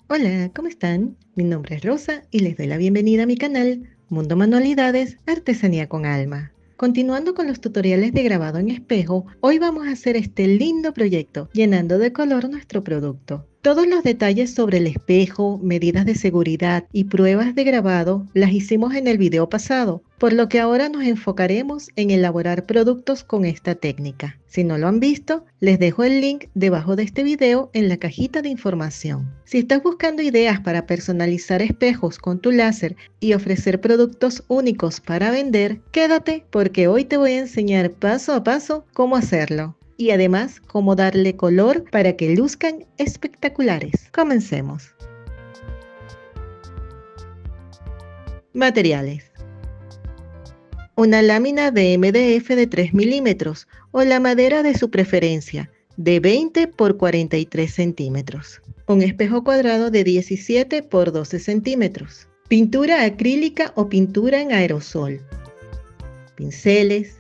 Hola, ¿cómo están? Mi nombre es Rosa y les doy la bienvenida a mi canal Mundo Manualidades, Artesanía con Alma. Continuando con los tutoriales de grabado en espejo, hoy vamos a hacer este lindo proyecto llenando de color nuestro producto. Todos los detalles sobre el espejo, medidas de seguridad y pruebas de grabado las hicimos en el video pasado, por lo que ahora nos enfocaremos en elaborar productos con esta técnica. Si no lo han visto, les dejo el link debajo de este video en la cajita de información. Si estás buscando ideas para personalizar espejos con tu láser y ofrecer productos únicos para vender, quédate porque hoy te voy a enseñar paso a paso cómo hacerlo. Y además cómo darle color para que luzcan espectaculares. Comencemos. Materiales: una lámina de MDF de 3 milímetros o la madera de su preferencia, de 20 por 43 centímetros. Un espejo cuadrado de 17 por 12 centímetros. Pintura acrílica o pintura en aerosol. Pinceles.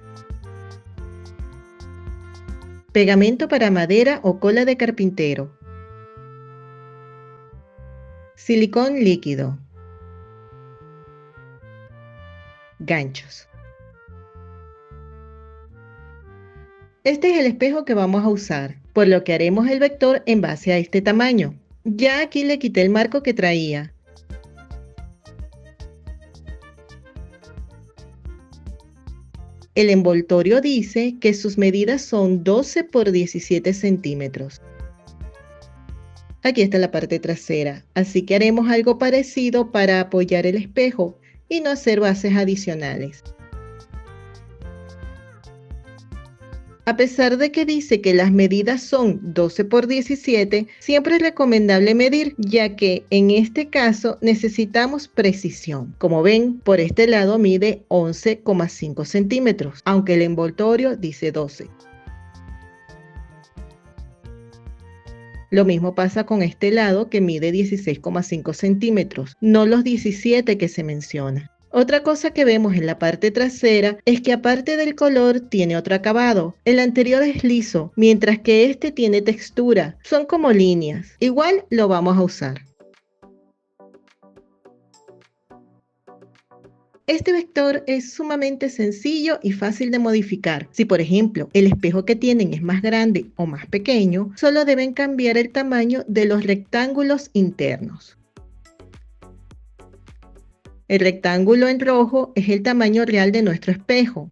Pegamento para madera o cola de carpintero. Silicón líquido. Ganchos. Este es el espejo que vamos a usar, por lo que haremos el vector en base a este tamaño. Ya aquí le quité el marco que traía. El envoltorio dice que sus medidas son 12 por 17 centímetros. Aquí está la parte trasera, así que haremos algo parecido para apoyar el espejo y no hacer bases adicionales. A pesar de que dice que las medidas son 12 por 17, siempre es recomendable medir, ya que en este caso necesitamos precisión. Como ven, por este lado mide 11,5 centímetros, aunque el envoltorio dice 12. Lo mismo pasa con este lado que mide 16,5 centímetros, no los 17 que se menciona. Otra cosa que vemos en la parte trasera es que aparte del color tiene otro acabado. El anterior es liso, mientras que este tiene textura. Son como líneas. Igual lo vamos a usar. Este vector es sumamente sencillo y fácil de modificar. Si por ejemplo el espejo que tienen es más grande o más pequeño, solo deben cambiar el tamaño de los rectángulos internos. El rectángulo en rojo es el tamaño real de nuestro espejo.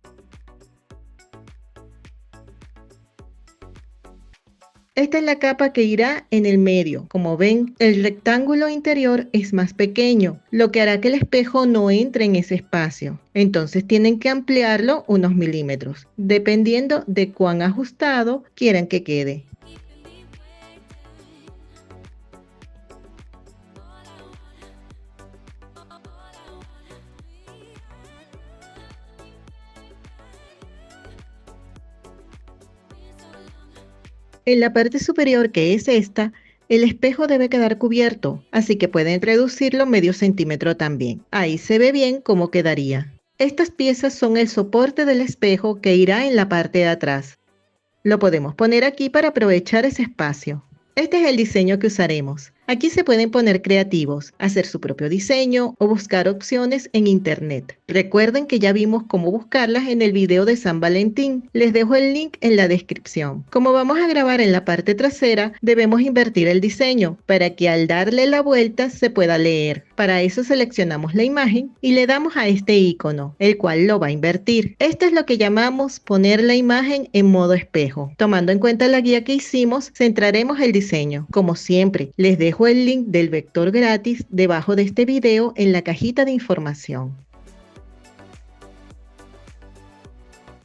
Esta es la capa que irá en el medio. Como ven, el rectángulo interior es más pequeño, lo que hará que el espejo no entre en ese espacio. Entonces tienen que ampliarlo unos milímetros, dependiendo de cuán ajustado quieran que quede. En la parte superior, que es esta, el espejo debe quedar cubierto, así que pueden reducirlo medio centímetro también. Ahí se ve bien cómo quedaría. Estas piezas son el soporte del espejo que irá en la parte de atrás. Lo podemos poner aquí para aprovechar ese espacio. Este es el diseño que usaremos. Aquí se pueden poner creativos, hacer su propio diseño o buscar opciones en internet. Recuerden que ya vimos cómo buscarlas en el video de San Valentín. Les dejo el link en la descripción. Como vamos a grabar en la parte trasera, debemos invertir el diseño para que al darle la vuelta se pueda leer. Para eso seleccionamos la imagen y le damos a este icono, el cual lo va a invertir. Esto es lo que llamamos poner la imagen en modo espejo. Tomando en cuenta la guía que hicimos, centraremos el diseño. Como siempre, les dejo el link del vector gratis debajo de este video en la cajita de información.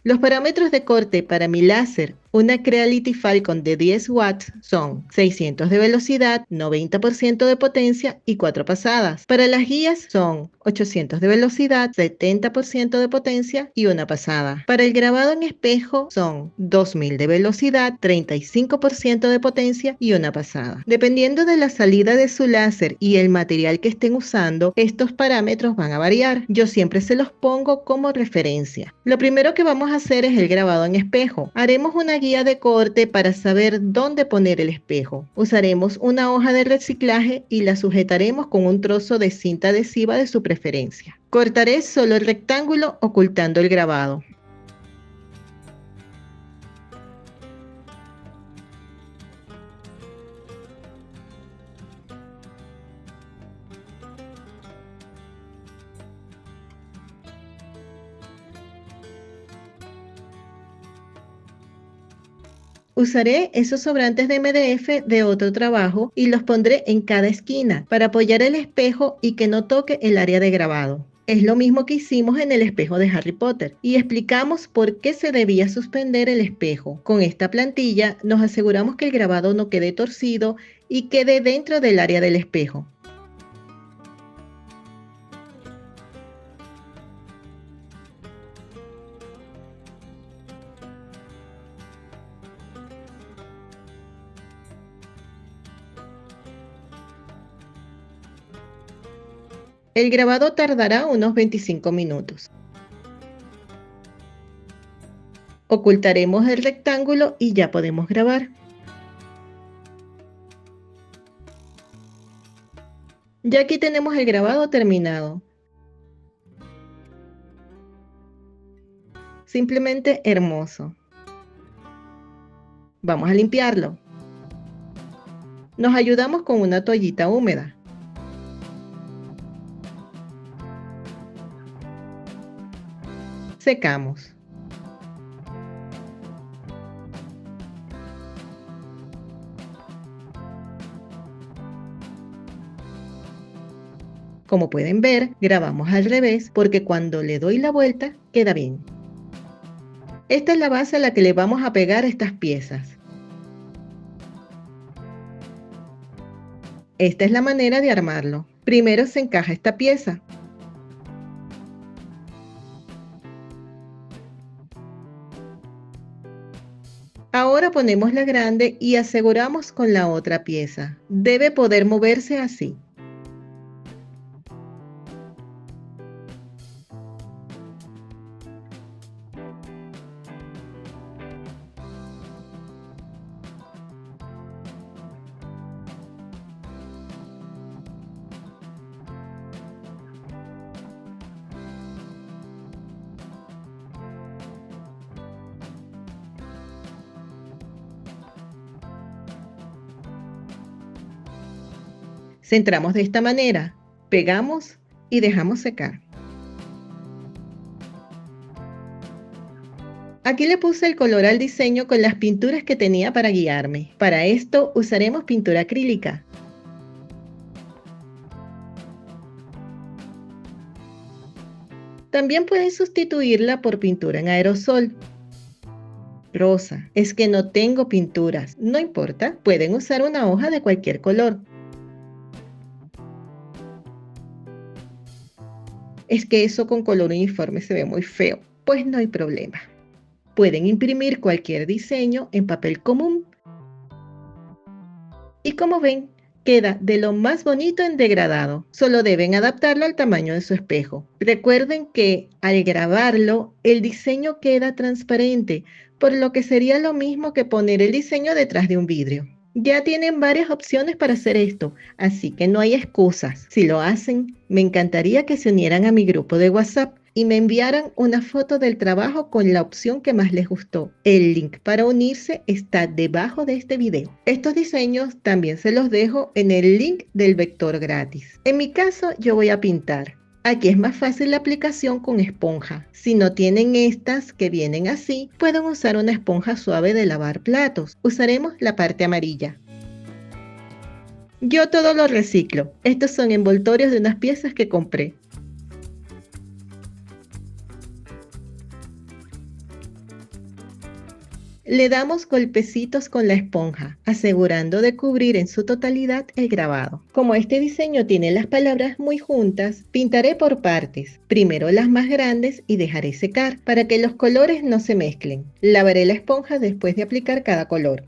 Los parámetros de corte para mi láser, una Creality Falcon de 10 watts, son 600 de velocidad, 90% de potencia y 4 pasadas. Para las guías son 800 de velocidad, 70% de potencia y una pasada. Para el grabado en espejo son 2000 de velocidad, 35% de potencia y una pasada. Dependiendo de la salida de su láser y el material que estén usando, estos parámetros van a variar. Yo siempre se los pongo como referencia. Lo primero que vamos a hacer es el grabado en espejo. Haremos una guía de corte para saber dónde poner el espejo. Usaremos una hoja de reciclaje y la sujetaremos con un trozo de cinta adhesiva de su preferencia. Cortaré solo el rectángulo ocultando el grabado. Usaré esos sobrantes de MDF de otro trabajo y los pondré en cada esquina para apoyar el espejo y que no toque el área de grabado. Es lo mismo que hicimos en el espejo de Harry Potter y explicamos por qué se debía suspender el espejo. Con esta plantilla nos aseguramos que el grabado no quede torcido y quede dentro del área del espejo. El grabado tardará unos 25 minutos. Ocultaremos el rectángulo y ya podemos grabar. Ya aquí tenemos el grabado terminado. Simplemente hermoso. Vamos a limpiarlo. Nos ayudamos con una toallita húmeda. Secamos. Como pueden ver, grabamos al revés porque cuando le doy la vuelta queda bien. Esta es la base a la que le vamos a pegar estas piezas. Esta es la manera de armarlo. Primero se encaja esta pieza. Ahora ponemos la grande y aseguramos con la otra pieza. Debe poder moverse así. Centramos de esta manera, pegamos y dejamos secar. Aquí le puse el color al diseño con las pinturas que tenía para guiarme. Para esto usaremos pintura acrílica. También pueden sustituirla por pintura en aerosol. Rosa, es que no tengo pinturas. No importa, pueden usar una hoja de cualquier color. Es que eso con color uniforme se ve muy feo. Pues no hay problema. Pueden imprimir cualquier diseño en papel común. Y como ven, queda de lo más bonito en degradado. Solo deben adaptarlo al tamaño de su espejo. Recuerden que al grabarlo, el diseño queda transparente, por lo que sería lo mismo que poner el diseño detrás de un vidrio. Ya tienen varias opciones para hacer esto, así que no hay excusas. Si lo hacen, me encantaría que se unieran a mi grupo de WhatsApp y me enviaran una foto del trabajo con la opción que más les gustó. El link para unirse está debajo de este video. Estos diseños también se los dejo en el link del vector gratis. En mi caso, yo voy a pintar. Aquí es más fácil la aplicación con esponja. Si no tienen estas que vienen así, pueden usar una esponja suave de lavar platos. Usaremos la parte amarilla. Yo todo lo reciclo. Estos son envoltorios de unas piezas que compré. Le damos golpecitos con la esponja, asegurando de cubrir en su totalidad el grabado. Como este diseño tiene las palabras muy juntas, pintaré por partes. Primero las más grandes y dejaré secar para que los colores no se mezclen. Lavaré la esponja después de aplicar cada color.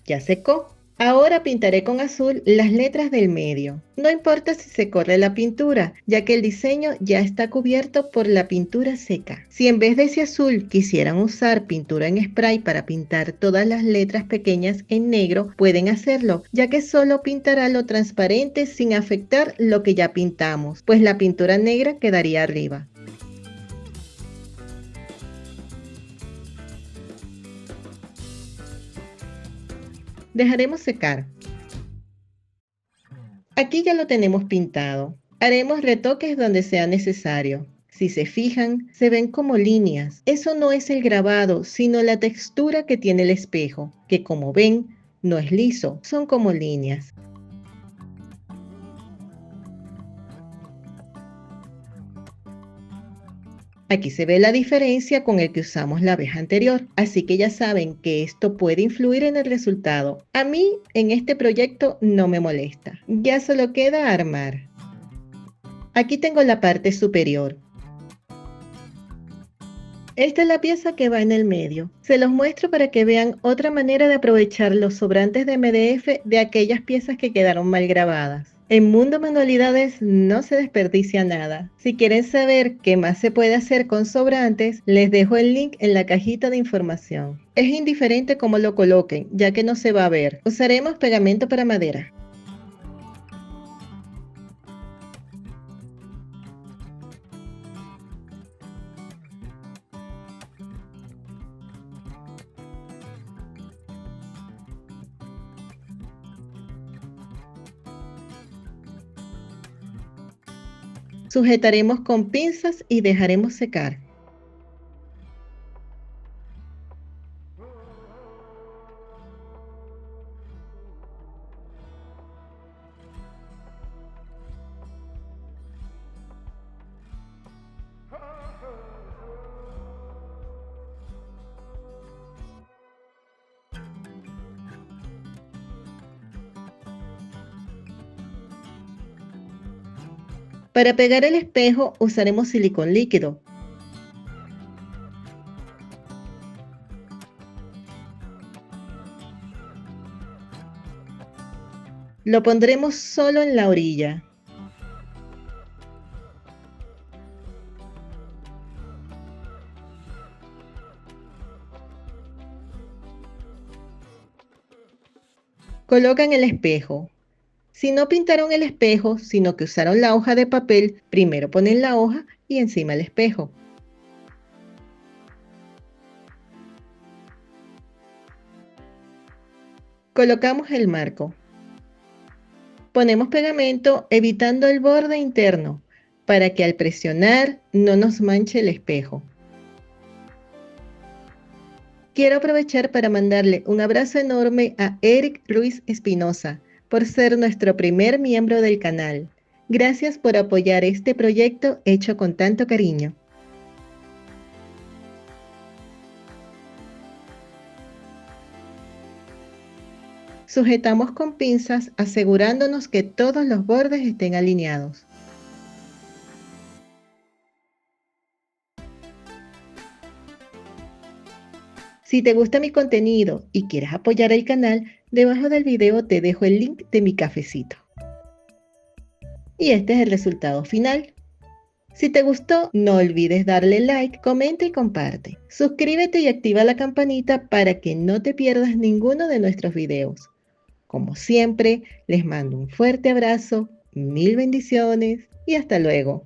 Ya secó. Ahora pintaré con azul las letras del medio. No importa si se corre la pintura, ya que el diseño ya está cubierto por la pintura seca. Si en vez de ese azul quisieran usar pintura en spray para pintar todas las letras pequeñas en negro, pueden hacerlo, ya que solo pintará lo transparente sin afectar lo que ya pintamos, pues la pintura negra quedaría arriba. Dejaremos secar. Aquí ya lo tenemos pintado. Haremos retoques donde sea necesario. Si se fijan, se ven como líneas. Eso no es el grabado, sino la textura que tiene el espejo, que como ven, no es liso, son como líneas. Aquí se ve la diferencia con el que usamos la vez anterior, así que ya saben que esto puede influir en el resultado. A mí en este proyecto no me molesta, ya solo queda armar. Aquí tengo la parte superior. Esta es la pieza que va en el medio. Se los muestro para que vean otra manera de aprovechar los sobrantes de MDF de aquellas piezas que quedaron mal grabadas. En Mundo Manualidades no se desperdicia nada. Si quieren saber qué más se puede hacer con sobrantes, les dejo el link en la cajita de información. Es indiferente cómo lo coloquen, ya que no se va a ver. Usaremos pegamento para madera. Sujetaremos con pinzas y dejaremos secar. Para pegar el espejo usaremos silicón líquido. Lo pondremos solo en la orilla. Colocan el espejo. Si no pintaron el espejo, sino que usaron la hoja de papel, primero ponen la hoja y encima el espejo. Colocamos el marco. Ponemos pegamento evitando el borde interno para que al presionar no nos manche el espejo. Quiero aprovechar para mandarle un abrazo enorme a Eric Ruiz Espinosa por ser nuestro primer miembro del canal. Gracias por apoyar este proyecto hecho con tanto cariño. Sujetamos con pinzas asegurándonos que todos los bordes estén alineados. Si te gusta mi contenido y quieres apoyar el canal, debajo del video te dejo el link de mi cafecito. Y este es el resultado final. Si te gustó, no olvides darle like, comenta y comparte. Suscríbete y activa la campanita para que no te pierdas ninguno de nuestros videos. Como siempre, les mando un fuerte abrazo, mil bendiciones y hasta luego.